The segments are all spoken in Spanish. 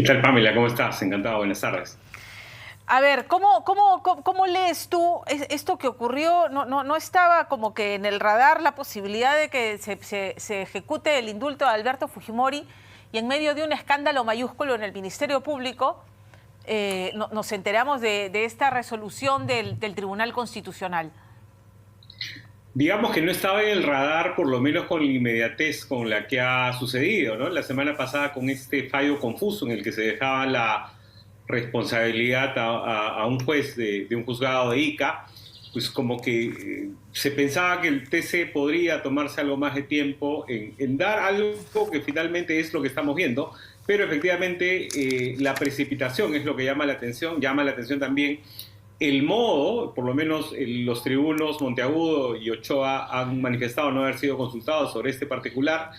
¿Qué tal, Pamela? ¿Cómo estás? Encantado, buenas tardes. A ver, ¿cómo lees tú esto que ocurrió? No estaba como que en el radar la posibilidad de que se ejecute el indulto de Alberto Fujimori y en medio de un escándalo mayúsculo en el Ministerio Público nos enteramos de esta resolución del Tribunal Constitucional. Digamos que no estaba en el radar, por lo menos con la inmediatez con la que ha sucedido, ¿no? La semana pasada con este fallo confuso en el que se dejaba la responsabilidad a un juez de un juzgado de Ica, pues como que se pensaba que el TC podría tomarse algo más de tiempo en dar algo que finalmente es lo que estamos viendo, pero efectivamente la precipitación es lo que llama la atención también el modo, por lo menos los tribunos Monteagudo y Ochoa han manifestado no haber sido consultados sobre este particular,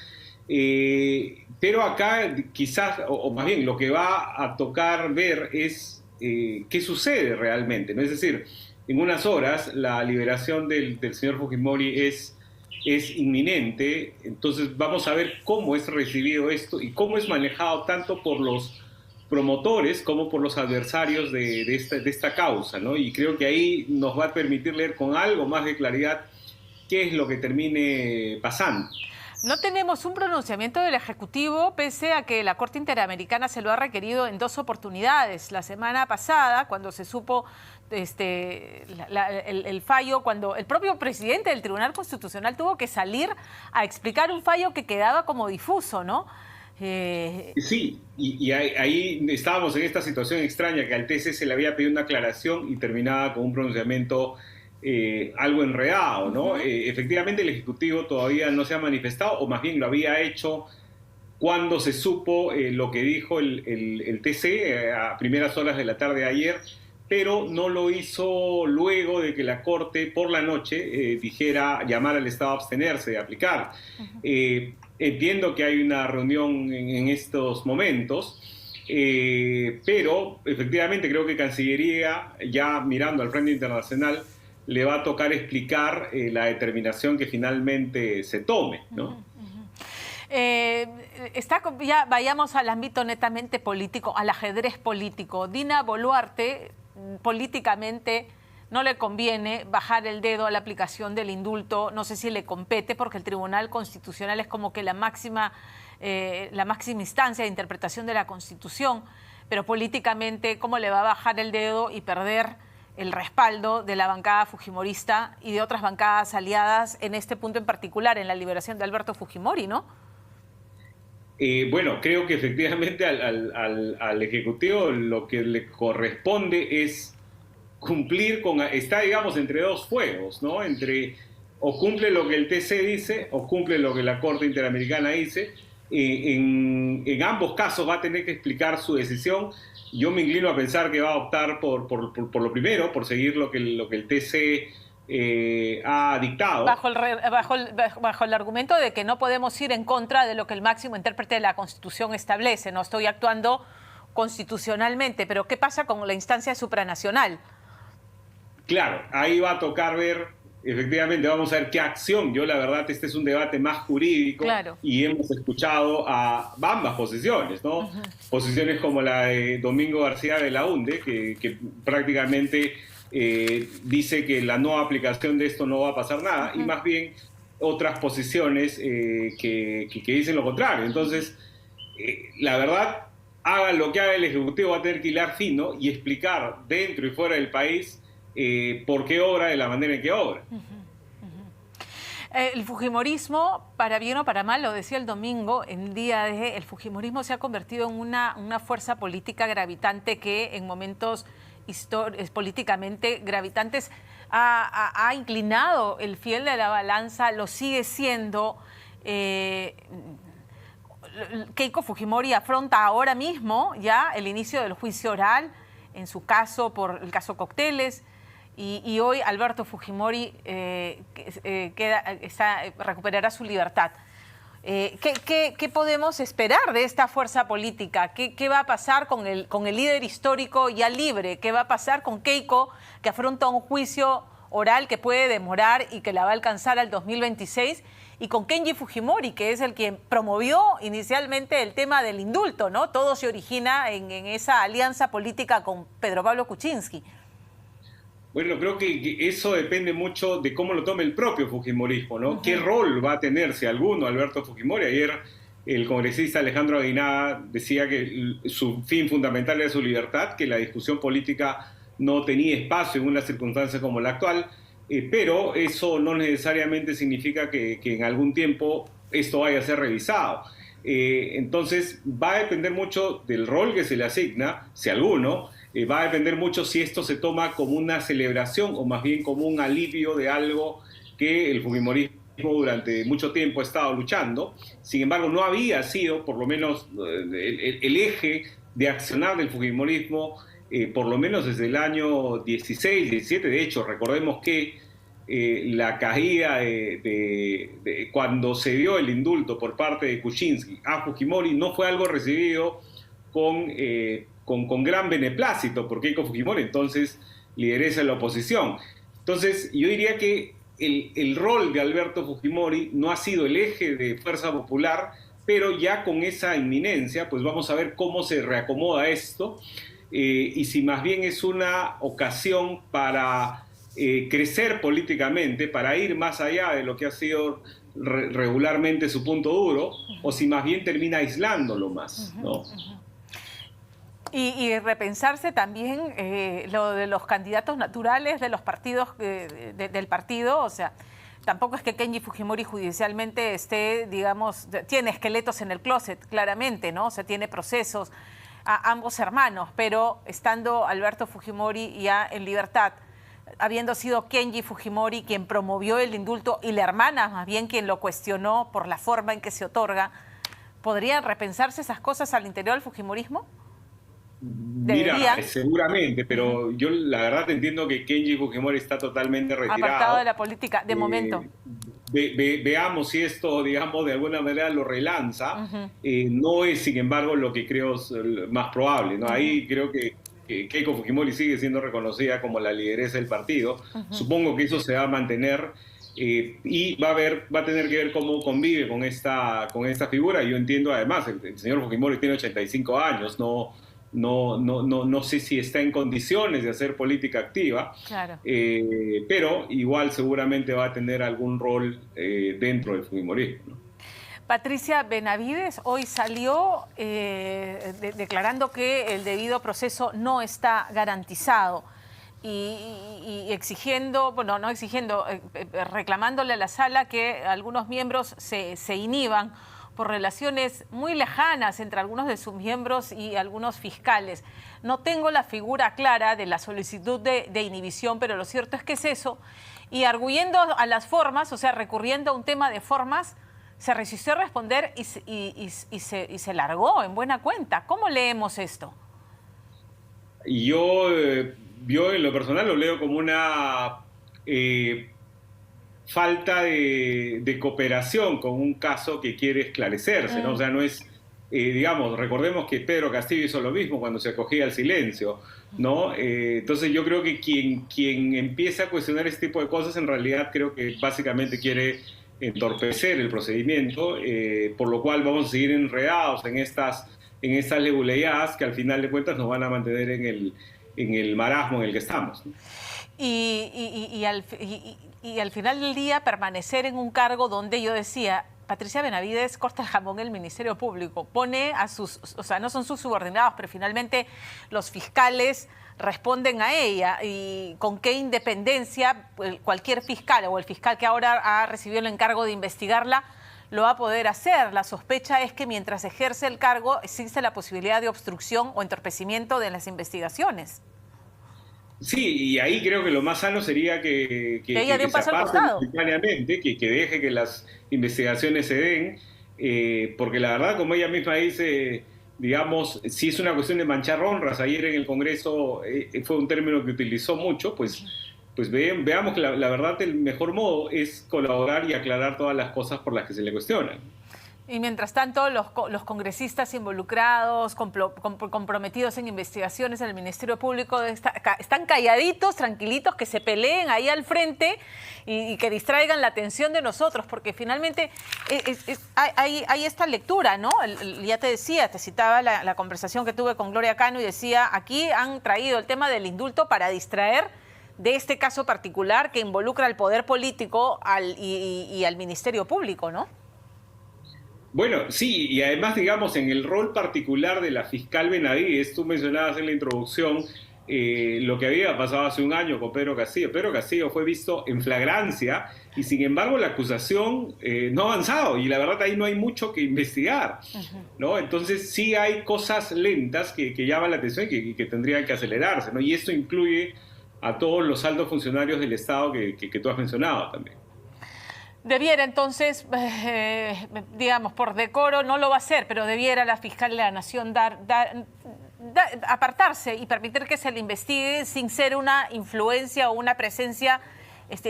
pero acá quizás, o más bien lo que va a tocar ver es qué sucede realmente, ¿no? Es decir, en unas horas la liberación del señor Fujimori es inminente, entonces vamos a ver cómo es recibido esto y cómo es manejado tanto por los promotores como por los adversarios de esta causa, ¿no? Y creo que ahí nos va a permitir leer con algo más de claridad qué es lo que termine pasando. No tenemos un pronunciamiento del Ejecutivo, pese a que la Corte Interamericana se lo ha requerido en dos oportunidades. La semana pasada, cuando se supo el fallo, cuando el propio presidente del Tribunal Constitucional tuvo que salir a explicar un fallo que quedaba como difuso, ¿no? Sí, y ahí estábamos en esta situación extraña que al TC se le había pedido una aclaración y terminaba con un pronunciamiento algo enredado, ¿no? Efectivamente el Ejecutivo todavía no se ha manifestado, o más bien lo había hecho cuando se supo lo que dijo el TC a primeras horas de la tarde de ayer, pero no lo hizo luego de que la Corte por la noche dijera llamar al Estado a abstenerse de aplicar. Entiendo que hay una reunión en estos momentos, pero efectivamente creo que Cancillería, ya mirando al frente internacional, le va a tocar explicar la determinación que finalmente se tome, ¿no? Eh, ya vayamos al ámbito netamente político, al ajedrez político. Dina Boluarte, políticamente, no le conviene bajar el dedo a la aplicación del indulto. No sé si le compete, porque el Tribunal Constitucional es como que la máxima instancia de interpretación de la Constitución, pero políticamente, ¿cómo le va a bajar el dedo y perder el respaldo de la bancada fujimorista y de otras bancadas aliadas en este punto en particular, en la liberación de Alberto Fujimori, ¿no? Bueno, creo que efectivamente al Ejecutivo lo que le corresponde es cumplir con, está digamos entre dos fuegos, ¿no? Entre o cumple lo que el TC dice o cumple lo que la Corte Interamericana dice. En ambos casos va a tener que explicar su decisión. Yo me inclino a pensar que va a optar por lo primero, por seguir lo que el TC ha dictado. Bajo el argumento de que no podemos ir en contra de lo que el máximo intérprete de la Constitución establece. No estoy actuando constitucionalmente, pero ¿qué pasa con la instancia supranacional? Claro, ahí va a tocar ver, efectivamente, vamos a ver qué acción. Yo, la verdad, este es un debate más jurídico, claro, y hemos escuchado a ambas posiciones, ¿no? Posiciones como la de Domingo García de la UNDE, que prácticamente dice que la no aplicación de esto no va a pasar nada, y más bien otras posiciones que dicen lo contrario. Entonces, la verdad, haga lo que haga el Ejecutivo, va a tener que hilar fino y explicar dentro y fuera del país por qué obra de la manera en que obra. El fujimorismo, para bien o para mal, lo decía el domingo, en día de el fujimorismo se ha convertido en una fuerza política gravitante que en momentos políticamente gravitantes ha inclinado el fiel de la balanza, lo sigue siendo. Keiko Fujimori afronta ahora mismo ya el inicio del juicio oral, en su caso por el caso Cócteles, y hoy Alberto Fujimori recuperará su libertad. ¿Qué podemos esperar de esta fuerza política? ¿Qué va a pasar con el líder histórico ya libre? ¿Qué va a pasar con Keiko, que afronta un juicio oral que puede demorar y que la va a alcanzar al 2026? y con Kenji Fujimori, que es el quien promovió inicialmente el tema del indulto, ¿no? Todo se origina en esa alianza política con Pedro Pablo Kuczynski. Bueno, creo que eso depende mucho de cómo lo tome el propio Fujimorismo, ¿no? ¿Qué rol va a tener, si alguno, Alberto Fujimori? Ayer el congresista Alejandro Aguinaga decía que su fin fundamental era su libertad, que la discusión política no tenía espacio en una circunstancia como la actual, pero eso no necesariamente significa que en algún tiempo esto vaya a ser revisado. Entonces va a depender mucho del rol que se le asigna, si alguno, va a depender mucho si esto se toma como una celebración o más bien como un alivio de algo que el fujimorismo durante mucho tiempo ha estado luchando. Sin embargo, no había sido, por lo menos, el eje de accionar del fujimorismo, por lo menos desde el año 16, 17. De hecho, recordemos que la caída cuando se dio el indulto por parte de Kuczynski a Fujimori no fue algo recibido con gran beneplácito por Keiko Fujimori, entonces lideresa la oposición. Entonces yo diría que el rol de Alberto Fujimori no ha sido el eje de Fuerza Popular, pero ya con esa inminencia, pues vamos a ver cómo se reacomoda esto, y si más bien es una ocasión para crecer políticamente, para ir más allá de lo que ha sido regularmente su punto duro, o si más bien termina aislándolo más, ¿no? Y repensarse también lo de los candidatos naturales de los partidos, del partido, o sea, tampoco es que Kenji Fujimori judicialmente esté, digamos, tiene esqueletos en el closet, claramente, ¿no? O sea, tiene procesos a ambos hermanos, pero estando Alberto Fujimori ya en libertad, habiendo sido Kenji Fujimori quien promovió el indulto y la hermana más bien quien lo cuestionó por la forma en que se otorga, ¿podrían repensarse esas cosas al interior del fujimorismo? Mira, seguramente, pero yo la verdad entiendo que Kenji Fujimori está totalmente retirado. Apartado de la política, de momento. Veamos si esto, digamos, de alguna manera lo relanza. No es, sin embargo, lo que creo más probable, ¿no? Ahí creo que Keiko Fujimori sigue siendo reconocida como la lideresa del partido. Supongo que eso se va a mantener y va a tener que ver cómo convive con esta figura. Yo entiendo, además, el señor Fujimori tiene 85 años, no sé si está en condiciones de hacer política activa, claro. Pero igual seguramente va a tener algún rol dentro del fujimorismo, ¿no? Patricia Benavides hoy salió declarando que el debido proceso no está garantizado y exigiendo, bueno, no exigiendo, reclamándole a la sala que algunos miembros se inhiban por relaciones muy lejanas entre algunos de sus miembros y algunos fiscales. No tengo la figura clara de la solicitud de inhibición, pero lo cierto es que es eso. Y arguyendo a las formas, o sea, recurriendo a un tema de formas, se resistió a responder y se largó en buena cuenta. ¿Cómo leemos esto? Yo en lo personal lo leo como una falta de cooperación con un caso que quiere esclarecerse, ¿no? O sea, no es, digamos, recordemos que Pedro Castillo hizo lo mismo cuando se acogía al silencio, ¿no? Entonces yo creo que quien empieza a cuestionar este tipo de cosas en realidad creo que básicamente quiere entorpecer el procedimiento, por lo cual vamos a seguir enredados en estas leguleyadas que al final de cuentas nos van a mantener en el marasmo en el que estamos, ¿no? Y al final del día permanecer en un cargo donde yo decía, Patricia Benavides corta el jamón en el Ministerio Público, pone a sus, o sea, no son sus subordinados, pero finalmente los fiscales responden a ella. ¿Y con qué independencia cualquier fiscal o el fiscal que ahora ha recibido el encargo de investigarla lo va a poder hacer? La sospecha es que mientras ejerce el cargo existe la posibilidad de obstrucción o entorpecimiento de las investigaciones. Sí, y ahí creo que lo más sano sería que ella dé un paso al costado, simultáneamente, que deje que las investigaciones se den, porque la verdad, como ella misma dice, digamos, si es una cuestión de manchar honras, ayer en el Congreso fue un término que utilizó mucho, pues veamos que la verdad el mejor modo es colaborar y aclarar todas las cosas por las que se le cuestionan. Y mientras tanto, los congresistas involucrados, comprometidos en investigaciones en el Ministerio Público, están calladitos, tranquilitos, que se peleen ahí al frente y que distraigan la atención de nosotros, porque finalmente hay esta lectura, ¿no? Ya te decía, te citaba la conversación que tuve con Gloria Cano y decía, aquí han traído el tema del indulto para distraer de este caso particular que involucra al poder político y al Ministerio Público, ¿no? Bueno, sí, y además, digamos, en el rol particular de la fiscal Benavides, tú mencionabas en la introducción lo que había pasado hace un año con Pedro Castillo. Pedro Castillo fue visto en flagrancia y, sin embargo, la acusación no ha avanzado y la verdad ahí no hay mucho que investigar, ¿no? Entonces sí hay cosas lentas que llaman la atención y que tendrían que acelerarse, ¿no? Y esto incluye a todos los altos funcionarios del Estado que tú has mencionado también. Debiera entonces, digamos, por decoro, no lo va a hacer, pero debiera la fiscal de la Nación apartarse y permitir que se le investigue sin ser una influencia o una presencia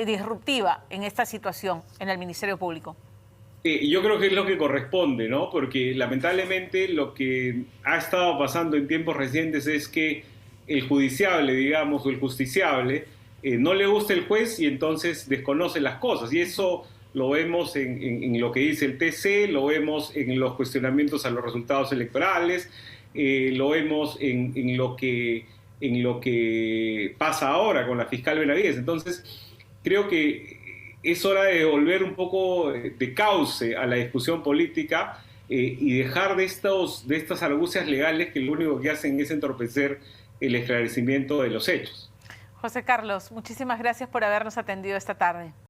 disruptiva en esta situación en el Ministerio Público. Yo creo que es lo que corresponde, ¿no? Porque lamentablemente lo que ha estado pasando en tiempos recientes es que el judiciable, digamos, o el justiciable, no le gusta el juez y entonces desconoce las cosas. Y eso lo vemos en lo que dice el TC, lo vemos en los cuestionamientos a los resultados electorales, lo vemos en lo que pasa ahora con la fiscal Benavides. Entonces, creo que es hora de devolver un poco de cauce a la discusión política y dejar de estas argucias legales que lo único que hacen es entorpecer el esclarecimiento de los hechos. José Carlos, muchísimas gracias por habernos atendido esta tarde.